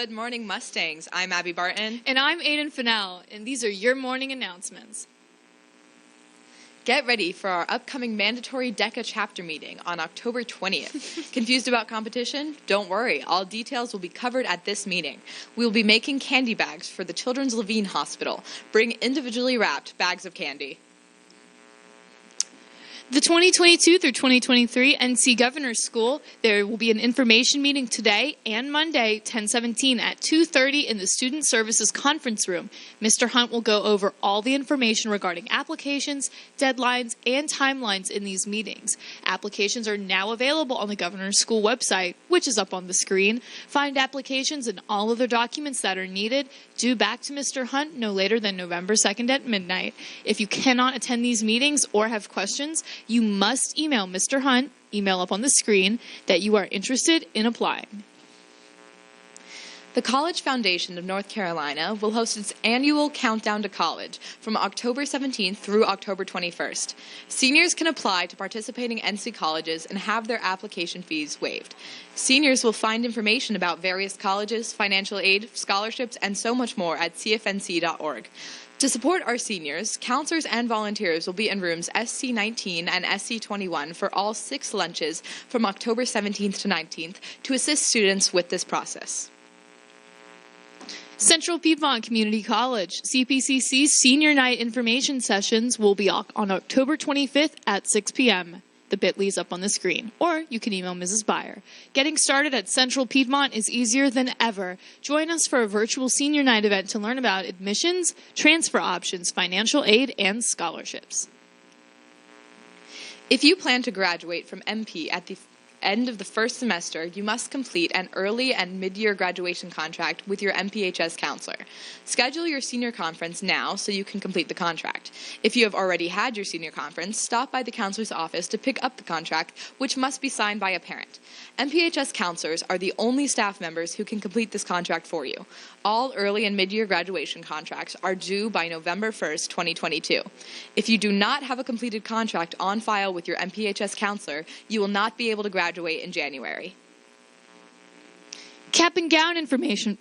Good morning, Mustangs. I'm Abby Barton. And I'm Aiden Fennell, and these are your morning announcements. Get ready for our upcoming mandatory DECA chapter meeting on October 20th. Confused about competition? Don't worry. All details will be covered at this meeting. We will be making candy bags for the Children's Levine Hospital. Bring individually wrapped bags of candy. The 2022 through 2023 NC Governor's School, there will be an information meeting today and Monday, 10/17 at 2:30 in the Student Services Conference Room. Mr. Hunt will go over all the information regarding applications, deadlines, and timelines in these meetings. Applications are now available on the Governor's School website, which is up on the screen. Find applications and all other documents that are needed. Due back to Mr. Hunt no later than November 2nd at midnight. If you cannot attend these meetings or have questions, you must email Mr. Hunt, email up on the screen, that you are interested in applying. The College Foundation of North Carolina will host its annual Countdown to College from October 17th through October 21st. Seniors can apply to participating NC colleges and have their application fees waived. Seniors will find information about various colleges, financial aid, scholarships, and so much more at cfnc.org. To support our seniors, counselors and volunteers will be in rooms SC19 and SC21 for all 6 lunches from October 17th to 19th to assist students with this process. Central Piedmont Community College, CPCC's Senior Night Information Sessions will be on October 25th at 6 p.m. The bit.ly is up on the screen, or you can email Mrs. Beyer. Getting started at Central Piedmont is easier than ever. Join us for a virtual senior night event to learn about admissions, transfer options, financial aid, and scholarships. If you plan to graduate from MP at the end of the first semester, you must complete an early and mid-year graduation contract with your MPHS counselor. Schedule your senior conference now so you can complete the contract. If you have already had your senior conference, stop by the counselor's office to pick up the contract, which must be signed by a parent. MPHS counselors are the only staff members who can complete this contract for you. All early and mid-year graduation contracts are due by November 1st, 2022. If you do not have a completed contract on file with your MPHS counselor, you will not be able to graduate in January. Cap and gown information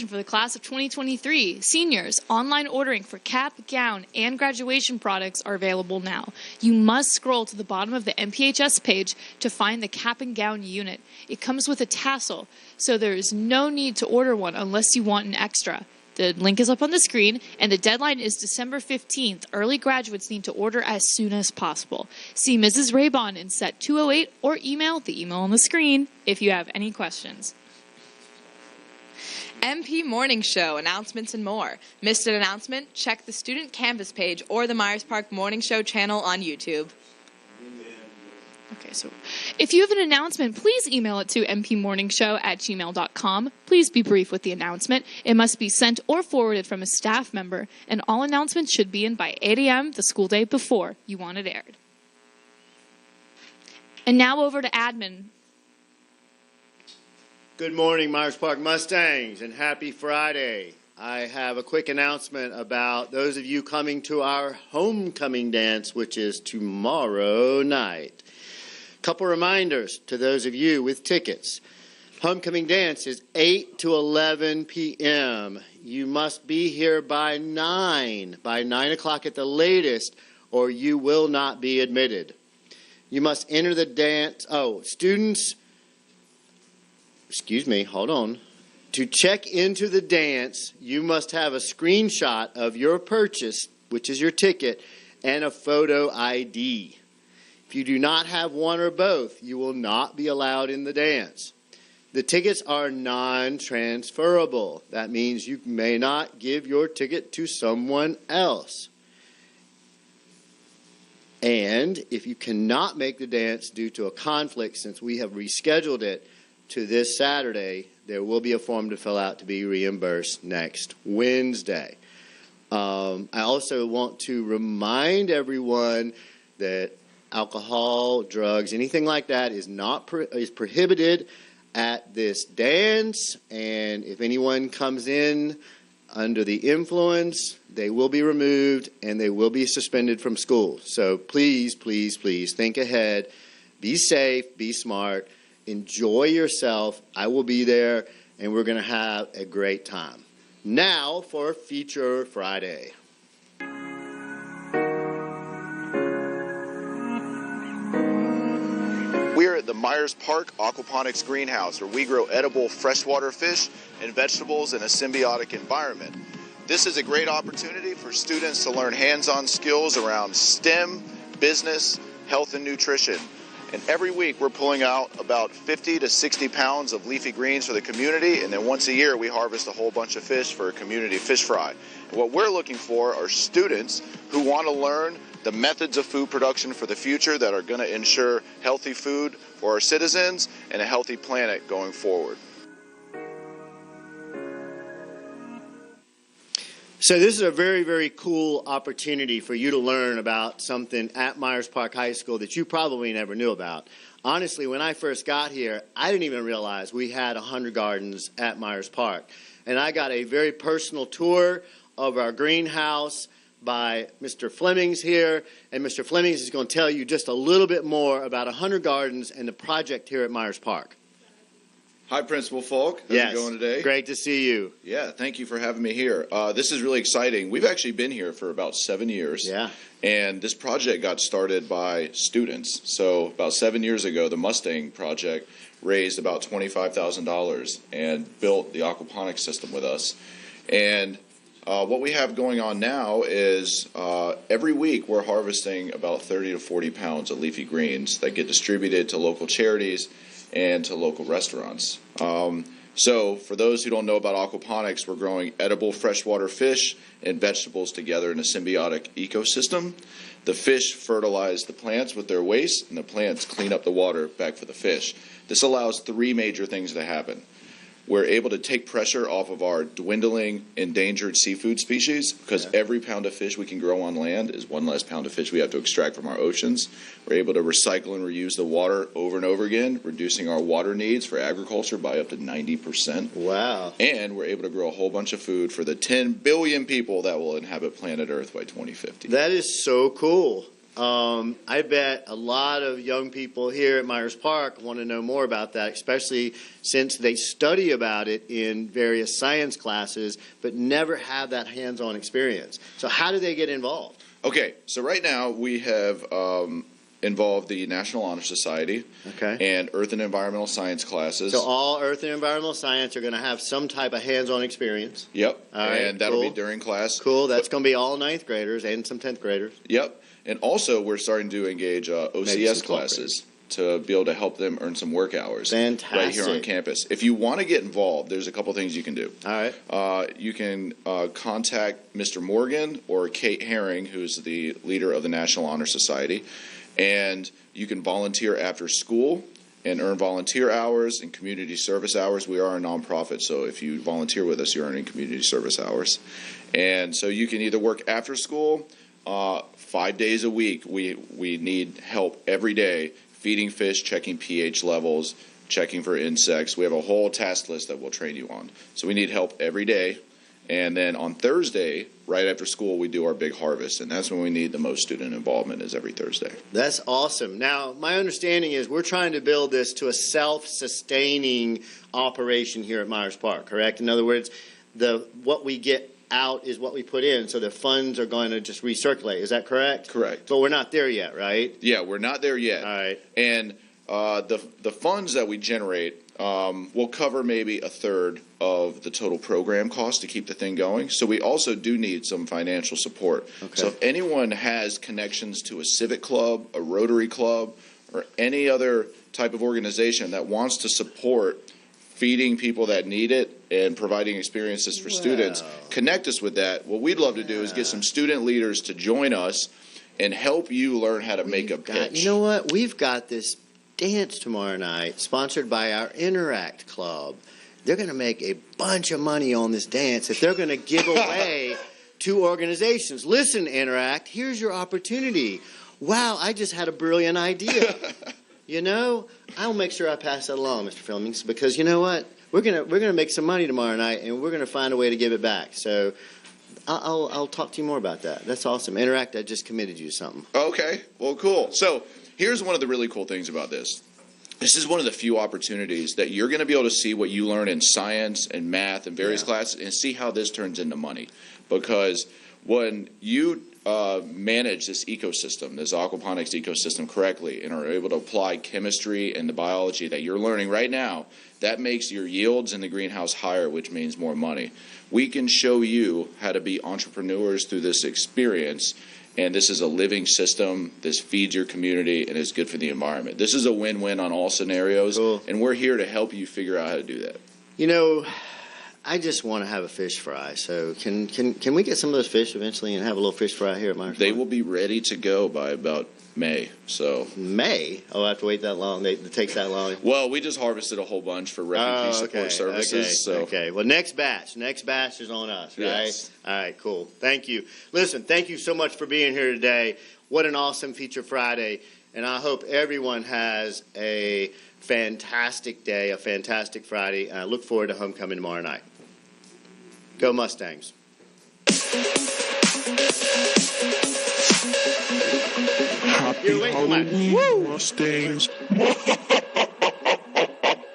for the class of 2023. Seniors, online ordering for cap, gown, and graduation products are available now. You must scroll to the bottom of the MPHS page to find the cap and gown unit. It comes with a tassel, so there is no need to order one unless you want an extra. The link is up on the screen, and the deadline is December 15th. Early graduates need to order as soon as possible. See Mrs. Raybon in set 208 or email the email on the screen if you have any questions. MP Morning Show, announcements and more. Missed an announcement? Check the Student Canvas page or the Myers Park Morning Show channel on YouTube. Okay, so if you have an announcement, please email it to mpmorningshow@gmail.com. Please be brief with the announcement. It must be sent or forwarded from a staff member, and all announcements should be in by 8 a.m. the school day before you want it aired. And now over to admin. Good morning, Myers Park Mustangs, and happy Friday. I have a quick announcement about those of you coming to our homecoming dance, which is tomorrow night. Couple reminders to those of you with tickets. Homecoming dance is 8 to 11 p.m. You must be here by 9 o'clock at the latest, or you will not be admitted. You must enter the dance. Students, hold on. To check into the dance, you must have a screenshot of your purchase, which is your ticket, and a photo ID. If you do not have one or both, you will not be allowed in the dance. The tickets are non-transferable. That means you may not give your ticket to someone else. And if you cannot make the dance due to a conflict, since we have rescheduled it to this Saturday, there will be a form to fill out to be reimbursed next Wednesday. I also want to remind everyone that alcohol, drugs, anything like that is prohibited at this dance, and if anyone comes in under the influence, they will be removed and they will be suspended from school. So please, please, please think ahead. Be safe, be smart, enjoy yourself. I will be there, and we're going to have a great time. Now for Feature Friday. We're at the Myers Park Aquaponics Greenhouse, where we grow edible freshwater fish and vegetables in a symbiotic environment. This is a great opportunity for students to learn hands-on skills around STEM, business, health, and nutrition. And every week we're pulling out about 50 to 60 pounds of leafy greens for the community, and then once a year we harvest a whole bunch of fish for a community fish fry. And what we're looking for are students who want to learn the methods of food production for the future that are going to ensure healthy food for our citizens and a healthy planet going forward. So this is a very, very cool opportunity for you to learn about something at Myers Park High School that you probably never knew about. Honestly, when I first got here, I didn't even realize we had 100 gardens at Myers Park. And I got a very personal tour of our greenhouse by Mr. Flemings here, and Mr. Flemings is going to tell you just a little bit more about 100 Gardens and the project here at Myers Park. Hi, Principal Falk. How's it going today? Great to see you. Yeah, thank you for having me here. This is really exciting. We've actually been here for about 7 years. Yeah. And this project got started by students. So about 7 years ago, the Mustang Project raised about $25,000 and built the aquaponics system with us. And what we have going on now is every week we're harvesting about 30 to 40 pounds of leafy greens that get distributed to local charities and to local restaurants. So for those who don't know about aquaponics, we're growing edible freshwater fish and vegetables together in a symbiotic ecosystem. The fish fertilize the plants with their waste, and the plants clean up the water back for the fish. This allows three major things to happen. We're able to take pressure off of our dwindling endangered seafood species, because every pound of fish we can grow on land is one less pound of fish we have to extract from our oceans. We're able to recycle and reuse the water over and over again, reducing our water needs for agriculture by up to 90%. Wow. And we're able to grow a whole bunch of food for the 10 billion people that will inhabit planet Earth by 2050. That is so cool. I bet a lot of young people here at Myers Park want to know more about that, especially since they study about it in various science classes, but never have that hands-on experience. So how do they get involved? Okay, so right now we have involved the National Honor Society and Earth and Environmental Science classes. So all Earth and Environmental Science are going to have some type of hands-on experience. Yep, all right, and that'll be during class. Cool, that's going to be all 9th graders and some 10th graders. Yep. And also, we're starting to engage OCS classes to be able to help them earn some work hours. Fantastic. Right here on campus. If you want to get involved, there's a couple things you can do. All right. You can contact Mr. Morgan or Kate Herring, who's the leader of the National Honor Society, and you can volunteer after school and earn volunteer hours and community service hours. We are a nonprofit, so if you volunteer with us, you're earning community service hours. And so you can either work after school, 5 days a week. We need help every day, feeding fish, checking pH levels, checking for insects. We have a whole task list that we'll train you on. So we need help every day. And then on Thursday, right after school, we do our big harvest, and that's when we need the most student involvement, is every Thursday. That's awesome. Now, my understanding is we're trying to build this to a self-sustaining operation here at Myers Park, correct? In other words, what we get out is what we put in, so the funds are going to just recirculate. Is that correct? Correct. But we're not there yet, right? Yeah, we're not there yet. All right. And the funds that we generate will cover maybe a third of the total program cost to keep the thing going. So we also do need some financial support. Okay. So if anyone has connections to a civic club, a Rotary club, or any other type of organization that wants to support feeding people that need it and providing experiences for students, connect us with that. What we'd love to do is get some student leaders to join us and help you learn how to make a pitch. You know what? We've got this dance tomorrow night sponsored by our Interact Club. They're going to make a bunch of money on this dance that they're going to give away to organizations. Listen, Interact, here's your opportunity. Wow, I just had a brilliant idea. You know, I'll make sure I pass that along, Mr. Flemings, because you know what? We're gonna make some money tomorrow night, and we're gonna find a way to give it back. So I'll talk to you more about that. That's awesome. Interact, I just committed you to something. Okay, well, cool. So here's one of the really cool things about this. this is one of the few opportunities that you're going to be able to see what you learn in science and math and various classes and see how this turns into money. Because when you manage this ecosystem, this aquaponics ecosystem correctly, and are able to apply chemistry and the biology that you're learning right now, that makes your yields in the greenhouse higher, which means more money. We can show you how to be entrepreneurs through this experience, and this is a living system. This feeds your community and is good for the environment. This is a win-win on all scenarios, and we're here to help you figure out how to do that. You know, I just want to have a fish fry. So can we get some of those fish eventually and have a little fish fry here at Myers They Farm? will be ready to go by about May. So May? Oh, I have to wait that long? It takes that long? well, we just harvested a whole bunch for refugee support services. Okay. Well, next batch is on us, right? Yes. All right, cool. Thank you. Listen, thank you so much for being here today. What an awesome Feature Friday. And I hope everyone has a fantastic day, a fantastic Friday. And I look forward to homecoming tomorrow night. Go Mustangs. Happy Halloween, Mustangs.